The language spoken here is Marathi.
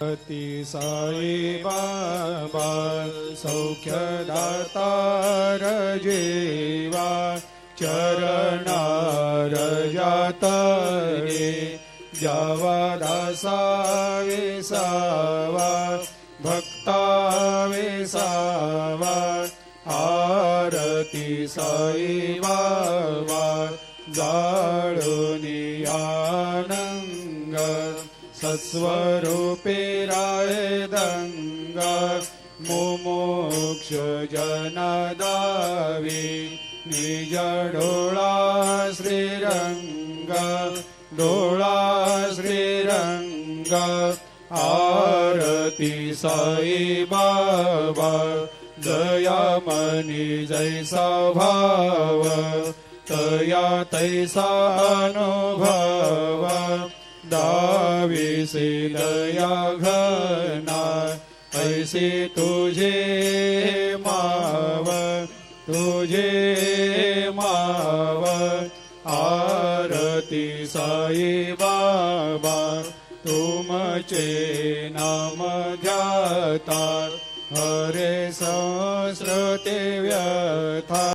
ती साई बाबा सौख्यदातार जीवा चरणार जातरे जावा दासा विसावा भक्ता विसावा आरती साई बाबा जाळुनी आनंग सत्स्वरूपे राय दंग मुमुक्ष जनदावी निज डोळा श्रीरंग डोळा श्रीरंग आरती साई बाबा जया मनी जैसा भाव तया तैसा अनुभव दाविसे दया घना ऐसे तुझे माव आरती साई बाबा तुमचे नाम ध्याता हरे सहस्रते व्यथा